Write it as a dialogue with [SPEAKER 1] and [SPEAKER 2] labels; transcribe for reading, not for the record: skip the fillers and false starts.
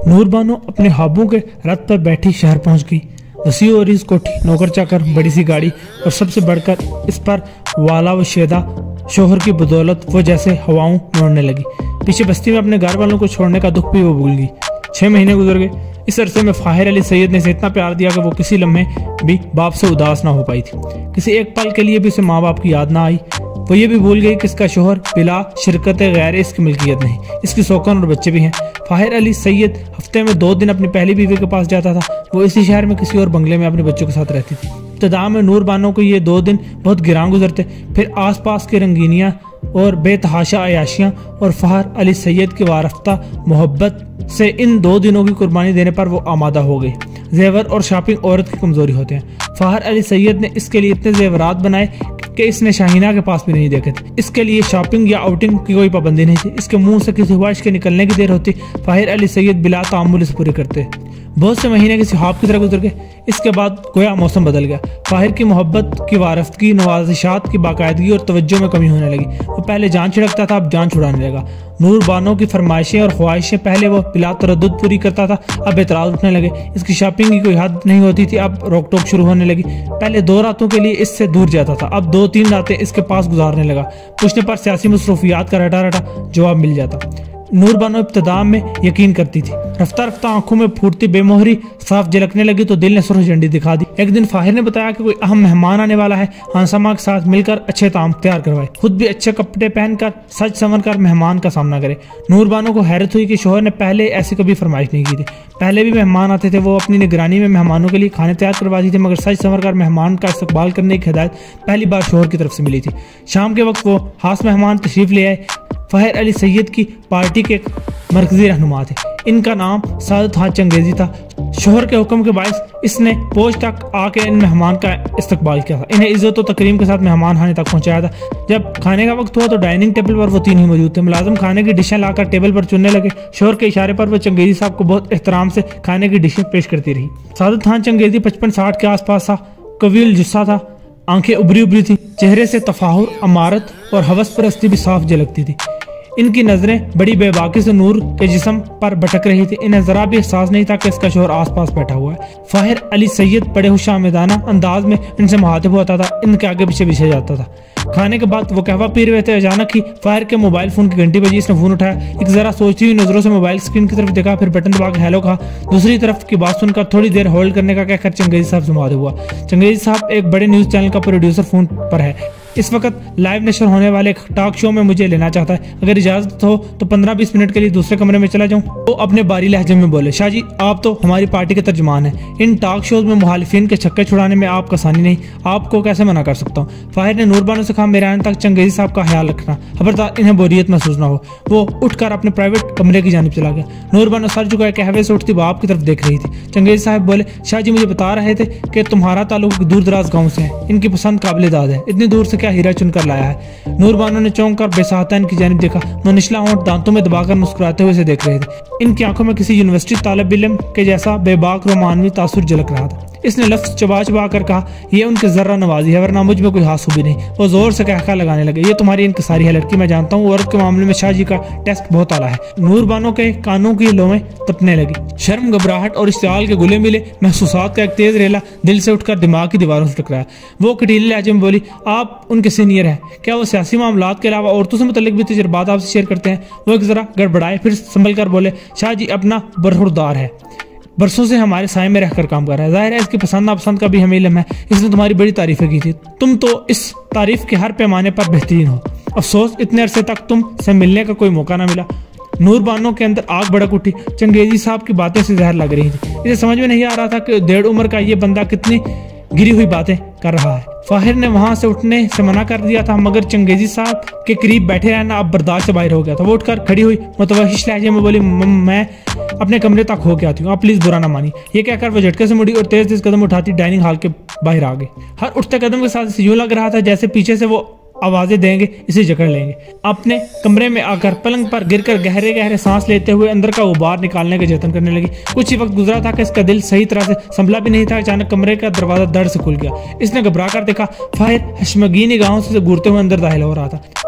[SPEAKER 1] نور بانو اپنے خوابوں کے رت پر بیٹھی شہر پہنچ گئی۔ وسیع و عریض کوٹھی، نوکر چاکر، بڑی سی گاڑی اور سب سے بڑھ کر اس پر والا و شیدا شوہر کی بدولت وہ جیسے ہواؤں موڑنے لگی۔ پیچھے بستی میں اپنے گھر والوں کو چھوڑنے کا دکھ بھی وہ بھول گئی۔ 6 مہینے گزر گئے۔ اس عرصے میں فاہر علی سید نے اسے اتنا پیار دیا کہ وہ کسی لمحے بھی باپ سے اداس نہ ہو پائی تھی۔ کسی ایک پل کے لیے بھی اسے ماں باپ کی یاد نہ آئی۔ وہ یہ بھی بھول گئی کہ اس کا شوہر بلا شرکت غیر اس کی ملکیت نہیں، اس کی سوکن اور بچے بھی ہیں۔ فاہر علی سید ہفتے میں 2 دن اپنی پہلی بیوی کے پاس جاتا تھا۔ وہ اسی شہر میں کسی اور بنگلے میں اپنے بچوں کے ساتھ رہتی تھی۔ ابتدا میں نور بانو کو یہ 2 دن بہت گران گزرتے، پھر آس پاس کی رنگینیاں اور بے تحاشا عیاشیاں اور فاہر علی سید کی وارفتہ محبت سے ان 2 دنوں کی قربانی دینے پر وہ آمادہ ہو گئی۔ زیور اور شاپنگ عورت کی کمزوری ہوتے ہیں۔ فاہر علی سید نے اس کے لیے اتنے زیورات بنائے کہ اس نے شاہینہ کے پاس بھی نہیں دیکھے تھے۔ اس کے لیے شاپنگ یا آؤٹنگ کی کوئی پابندی نہیں تھی۔ اس کے منہ سے کسی خواہش کے نکلنے کی دیر ہوتی، فاہر علی سید بلا تعامل اسے پورے کرتے۔ بہت سے مہینے کسی خواب کی طرح گزر گئے۔ اس کے بعد گویا موسم بدل گیا۔ فاہر کی محبت کی وارفتگی، نوازشات کی باقاعدگی اور توجہ میں کمی ہونے لگی۔ وہ پہلے جان چھڑکتا تھا، اب جان چھڑانے لگا۔ نور بانو کی فرمائشیں اور خواہشیں پہلے وہ بلا تردد پوری کرتا تھا، اب اعتراض اٹھنے لگے۔ اس کی شاپنگ کی کوئی حد نہیں ہوتی تھی، اب روک ٹوک شروع ہونے لگی۔ پہلے 2 راتوں کے لیے اس سے دور جاتا تھا، اب 2-3 راتیں اس کے پاس گزارنے لگا۔ پوچھنے پر سیاسی مصروفیات کا رٹا رٹا جواب مل جاتا۔ نور بانو ابتدا میں یقین کرتی تھی، رفتہ رفتہ آنکھوں میں پھوٹتی بے مہری صاف جھلکنے لگی تو دل نے سرخ جھنڈی دکھا دی۔ ایک دن فاہر نے بتایا کہ کوئی اہم مہمان آنے والا ہے، ہانسامہ کے ساتھ مل کر اچھے طعام تیار کروائے، خود بھی اچھے کپڑے پہن کر سج سنور کر مہمان کا سامنا کرے۔ نور بانو کو حیرت ہوئی کہ شوہر نے پہلے ایسی کبھی فرمائش نہیں کی تھی۔ پہلے بھی مہمان آتے تھے، وہ اپنی نگرانی میں مہمانوں کے لیے کھانے تیار کرواتی تھی، مگر سج سنور کر مہمان کا استقبال کرنے کی ہدایت پہلی بار شوہر کی طرف سے ملی تھی۔ شام کے وقت وہ خاص مہمان تشریف لے آئے۔ فاہر علی سید کی پارٹی کے مرکزی رہنما تھے۔ ان کا نام سعادت خان چنگیزی تھا۔ شوہر کے حکم کے باعث اس نے پوچھ تک آ کے ان مہمان کا استقبال کیا تھا، انہیں عزت و تکریم کے ساتھ مہمان خانے تک پہنچایا تھا۔ جب کھانے کا وقت ہوا تو ڈائننگ ٹیبل پر وہ 3 ہی موجود تھے۔ ملازم کھانے کی ڈشیں لا کر ٹیبل پر چننے لگے۔ شوہر کے اشارے پر وہ چنگیزی صاحب کو بہت احترام سے کھانے کی ڈشیں پیش کرتی رہی۔ سعادت خان چنگیزی 55-60 کے آس پاس تھا، قویل جسہ تھا، آنکھیں ابری ابری تھی، چہرے سے تفاخر، امارت اور ہوس پرستی بھی صاف جھلکتی تھی۔ ان کی نظریں بڑی بے باکی سے نور کے جسم پر بھٹک رہی تھی۔ انہیں ذرا بھی احساس نہیں تھا کہ اس کا شوہر آس پاس بیٹھا ہوا ہے۔ فاہر علی سید بڑے خوشامدانہ انداز میں ان سے مخاطب ہوتا تھا، ان کے آگے پیچھے پیچھے جاتا تھا۔ کھانے کے بعد وہ قہوہ پی رہے تھے، اچانک ہی فاہر کے موبائل فون کی گھنٹی بجی۔ اس نے فون اٹھایا، ایک ذرا سوچتی ہوئی نظروں سے موبائل اسکرین کی طرف دیکھا، پھر بٹن دبا کے ہیلو کہا۔ دوسری طرف کی بات سن کر تھوڑی دیر ہولڈ کرنے کا کہہ کر چنگیزی صاحب سے مخاطب ہوا۔ چنگیزی صاحب ایک بڑے نیوز چینل کا پروڈیوسر فون پر ہے، اس وقت لائیو نشر ہونے والے ایک ٹاک شو میں مجھے لینا چاہتا ہے، اگر اجازت ہو تو 15-20 منٹ کے لیے دوسرے کمرے میں چلا جاؤں۔ وہ اپنے باری لہجے میں بولے، شاہ جی آپ تو ہماری پارٹی کے ترجمان ہیں، ان ٹاک شوز میں مخالفین کے چھکے چھڑانے میں آپ کا ثانی نہیں، آپ کو کیسے منع کر سکتا ہوں۔ فاہر نے نور بانو سے کہا، میرے آنے تک چنگیزی صاحب کا خیال رکھنا، خبردار انہیں بوریت محسوس نہ ہو۔ وہ اٹھ کر اپنے پرائیویٹ کمرے کی جانب چلا گیا۔ نور بانو سر جھکائے قہوے سے اٹھتی باپ کی طرف دیکھ رہی تھی۔ چنگیزی صاحب بولے، شاہ جی مجھے بتا رہے تھے کہ تمہارا تعلق دور دراز گاؤں سے ہے، ان کی پسند قابل داد ہے، اتنی دور سے کیا ہیرا چن کر لایا ہے۔ نور بانو نے چونک کر بے ساختہ ان کی جانب دیکھا، وہ نچلا ہونٹ دانتوں میں دبا کر مسکراتے ہوئے اسے دیکھ رہے تھے۔ ان کی آنکھوں میں کسی یونیورسٹی طالب علم کے جیسا بے باک رومانوی تاثر جھلک رہا تھا۔ اس نے لفظ چبا چبا کر کہا، یہ ان کے ذرہ نوازی ہے، ورنہ مجھ میں کوئی ہاتھ بھی نہیں۔ وہ زور سے کہہ لگانے لگے، یہ تمہاری انکساری ہے لڑکی، میں جانتا ہوں عورت کے معاملے میں شاہ جی کا ٹیسٹ بہت اعلیٰ ہے۔ نور بانو کے کانوں کی لویں تپنے لگی، شرم، گھبراہٹ اور اشتعال کے گلے ملے محسوسات کا ایک تیز ریلا دل سے اٹھ کر دماغ کی دیواروں سے ٹکرایا۔ وہ کٹیلے لہجے میں بولی، آپ ان کے سینئر ہیں، کیا وہ سیاسی معاملات کے علاوہ عورتوں سے متعلق بھی تجربات آپ سے شیئر کرتے ہیں؟ وہ ایک ذرا گڑبڑائے، پھر سنبھل کر بولے، شاہ جی اپنا برخوردار ہے، برسوں سے ہمارے سائے میں رہ کر کام کر رہا ہے، ظاہر ہے اس کی پسند ناپسند کا بھی ہمیں علم ہے، اس نے تمہاری بڑی تعریفیں کی تھی، تم تو اس تعریف کے ہر پیمانے پر بہترین ہو، افسوس اتنے عرصے تک تم سے ملنے کا کوئی موقع نہ ملا۔ نور بانو کے اندر آگ بھڑک اٹھی، چنگیزی صاحب کی باتیں سے زہر لگ رہی تھی، اسے سمجھ میں نہیں آ رہا تھا کہ 1.5 عمر کا یہ بندہ کتنی گری ہوئی باتیں کر رہا ہے۔ فاہر نے وہاں سے اٹھنے سے منع کر دیا تھا، مگر چنگیزی صاحب کے قریب بیٹھے رہنا اب برداشت سے باہر ہو گیا تھا۔ وہ اٹھ کر کھڑی ہوئی، متوحش لہجے میں بولی، میں اپنے کمرے تک ہو کے آتی ہوں، آپ پلیز برا نہ مانی۔ یہ کہہ کر وہ جھٹکے سے مڑی اور تیز تیز قدم اٹھاتی ڈائننگ ہال کے باہر آ گئی۔ ہر اٹھتے قدم کے ساتھ یوں لگ رہا تھا جیسے پیچھے سے وہ آوازیں دیں گے، اسے جکڑ لیں گے۔ اپنے کمرے میں آ کر پلنگ پر گر کر گہرے گہرے سانس لیتے ہوئے اندر کا غبار نکالنے کے جتن کرنے لگی۔ کچھ ہی وقت گزرا تھا کہ اس کا دل صحیح طرح سے سنبھلا بھی نہیں تھا، اچانک کمرے کا دروازہ دڑ سے کھل گیا۔ اس نے گھبرا کر دیکھا، فاہر حشمگین نگاہوں سے گورتے ہوئے اندر داخل ہو رہا تھا۔